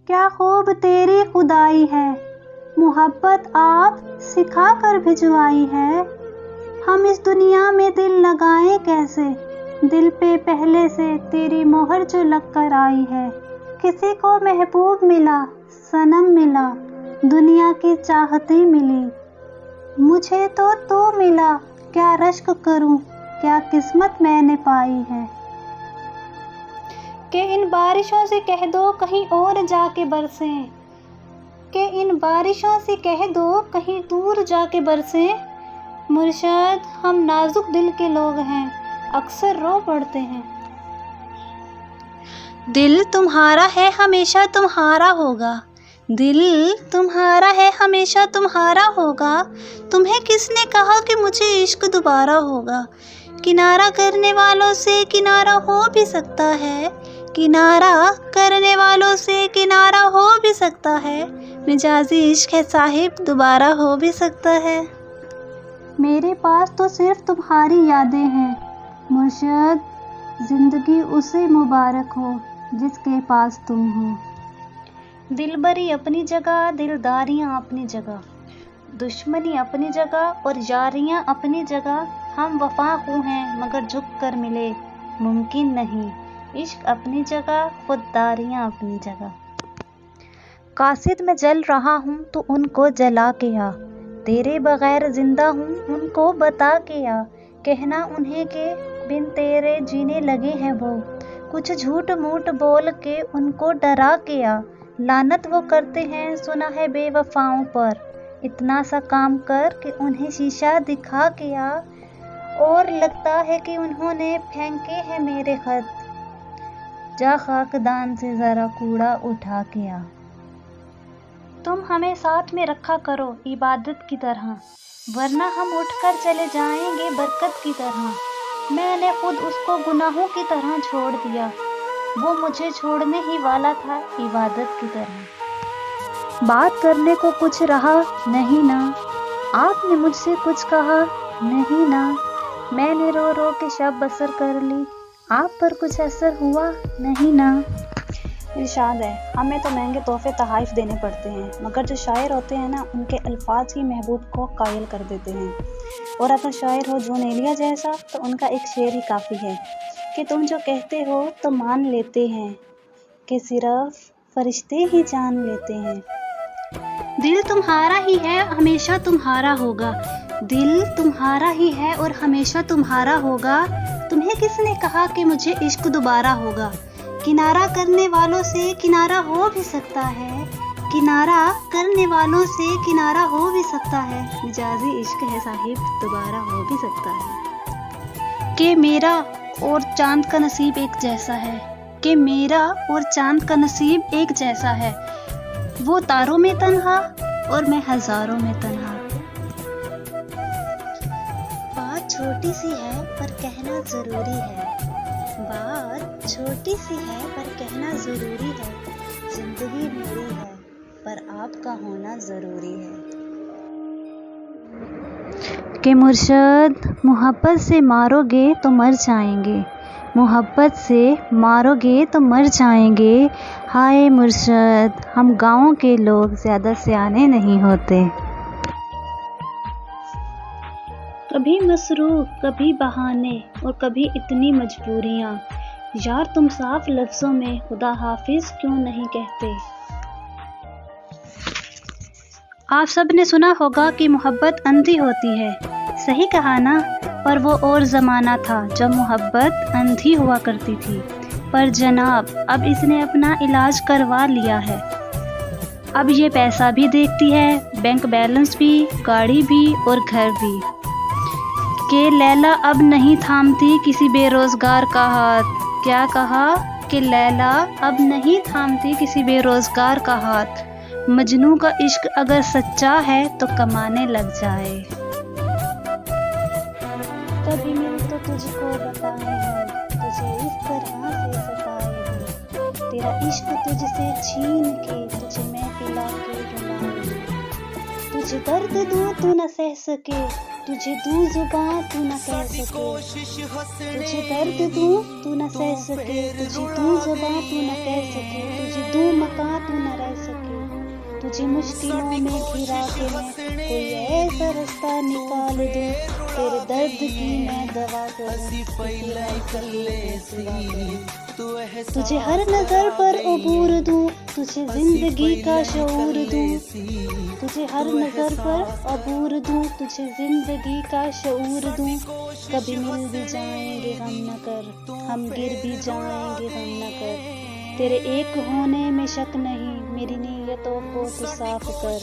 کیا خوب تیری خدائی ہے، محبت آپ سکھا کر بھجوائی ہے۔ ہم اس دنیا میں دل لگائیں کیسے، دل پہ پہلے سے تیری مہر جو لگ کر آئی ہے۔ کسی کو محبوب ملا، صنم ملا، دنیا کی چاہتی ملی، مجھے تو ملا، کیا رشک کروں، کیا قسمت میں نے پائی ہے۔ کہ ان بارشوں سے کہہ دو کہیں اور جا کے برسیں، کہ ان بارشوں سے کہہ دو کہیں دور جا کے برسیں۔ مرشد ہم نازک دل کے لوگ ہیں، اکثر رو پڑتے ہیں۔ دل تمہارا ہے ہمیشہ تمہارا ہوگا، دل تمہارا ہے ہمیشہ تمہارا ہوگا، تمہیں کس نے کہا کہ مجھے عشق دوبارہ ہوگا۔ کنارہ کرنے والوں سے کنارہ ہو بھی سکتا ہے، کنارہ کرنے والوں سے کنارہ ہو بھی سکتا ہے، مجازی عشق ہے صاحب دوبارہ ہو بھی سکتا ہے۔ میرے پاس تو صرف تمہاری یادیں ہیں، مرشد زندگی اسے مبارک ہو جس کے پاس تم ہو۔ دلبری اپنی جگہ، دلداریاں اپنی جگہ، دشمنی اپنی جگہ اور یاریاں اپنی جگہ، ہم وفا خو ہیں مگر جھک کر ملے ممکن نہیں، عشق اپنی جگہ، خودداریاں اپنی جگہ۔ قاصد میں جل رہا ہوں تو ان کو جلا کے آ، تیرے بغیر زندہ ہوں ان کو بتا کے آ، کہنا انہیں کہ بن تیرے جینے لگے ہیں وہ، کچھ جھوٹ موٹ بول کے ان کو ڈرا کے آ، لعنت وہ کرتے ہیں سنا ہے بے وفاؤں پر، اتنا سا کام کر کہ انہیں شیشہ دکھا کے آ، اور لگتا ہے کہ انہوں نے پھینکے ہیں میرے خط، جا خاکدان سے ذرا کوڑا اٹھا کے آ۔ تم ہمیں ساتھ میں رکھا کرو عبادت کی طرح، ورنہ ہم اٹھ کر چلے جائیں گے برکت کی طرح۔ میں نے خود اس کو گناہوں کی طرح چھوڑ دیا، وہ مجھے چھوڑنے ہی والا تھا عبادت کی طرح۔ بات کرنے کو کچھ رہا نہیں نا، آپ نے مجھ سے کچھ کہا نہیں نا، میں نے رو رو کے شب بسر کر لی، آپ پر کچھ اثر ہوا نہیں نا۔ ارشاد ہے، ہمیں تو مہنگے تحفے تحائف دینے پڑتے ہیں، مگر جو شاعر ہوتے ہیں نا ان کے الفاظ ہی محبوب کو قائل کر دیتے ہیں، اور اگر شاعر ہو جون ایلیا جیسا تو ان کا ایک شعر ہی کافی ہے کہ تم جو کہتے ہو تو مان لیتے ہیں کہ صرف فرشتے ہی جان لیتے ہیں۔ دل تمہارا ہی ہے ہمیشہ تمہارا ہوگا، دل تمہارا ہی ہے اور ہمیشہ تمہارا ہوگا، تمہیں کس نے کہا کہ مجھے عشق دوبارہ ہوگا۔ کنارہ کرنے والوں سے کنارہ ہو بھی سکتا ہے، کنارہ کرنے والوں سے کنارہ ہو بھی سکتا ہے، مجازی عشق ہے صاحب دوبارہ ہو بھی سکتا ہے۔ کہ میرا اور چاند کا نصیب ایک جیسا ہے، کہ میرا اور چاند کا نصیب ایک جیسا ہے، وہ تاروں میں تنہا اور میں ہزاروں میں تنہا۔ بات چھوٹی سی ہے پر کہنا ضروری ہے، بات چھوٹی سی ہے پر کہنا ضروری ہے، زندگی میری ہے پر آپ کا ہونا ضروری ہے۔ کہ مرشد محبت سے مارو گے تو مر جائیں گے، محبت سے مارو گے تو مر جائیں گے، ہائے مرشد ہم گاؤں کے لوگ زیادہ سیانے نہیں ہوتے۔ کبھی مصروف کبھی بہانے اور کبھی اتنی مجبوریاں، یار تم صاف لفظوں میں خدا حافظ کیوں نہیں کہتے۔ آپ سب نے سنا ہوگا کہ محبت اندھی ہوتی ہے، صحیح کہا نا، پر وہ اور زمانہ تھا جب محبت اندھی ہوا کرتی تھی، پر جناب اب اس نے اپنا علاج کروا لیا ہے، اب یہ پیسہ بھی دیکھتی ہے، بینک بیلنس بھی، گاڑی بھی اور گھر بھی۔ کہ لیلا اب نہیں تھامتی کسی بے روزگار کا ہاتھ، کیا کہا کہ لیلا اب نہیں تھامتی کسی بے روزگار کا ہاتھ، مجنوں کا عشق اگر سچا ہے تو کمانے لگ جائے۔ کبھی مل تو تجھ کو بتائے ہیں، تجھے اس طرح سے ستائے ہیں، تیرا عشق تجھ سے چھین کے تجھے میں پلا کے رلائے ہیں، تجھے درد دوں تو نہ سہ سکے، تجھے دوں زباں تو نہ کہہ سکے، تجھے درد دوں تو نہ سہ سکے، تجھے دوں زباں تو نہ کہہ سکے، تجھے دوں مکاں تو نہ رہ سکے، تجھے مشکلوں میں گھرا کے میں کوئی ایسا رستہ نکال دوں، تیرے درد کی میں دوا کروں، تجھے ہر نظر پر عبور دوں، تجھے زندگی کا شعور دوں، تجھے ہر نظر پر عبور دوں، تجھے زندگی کا شعور دوں، کبھی مل بھی جائیں گے غم نہ کر، ہم گر بھی جائیں گے غم نہ کر، تیرے ایک ہونے میں شک نہیں، میری نیتوں کو تو صاف کر۔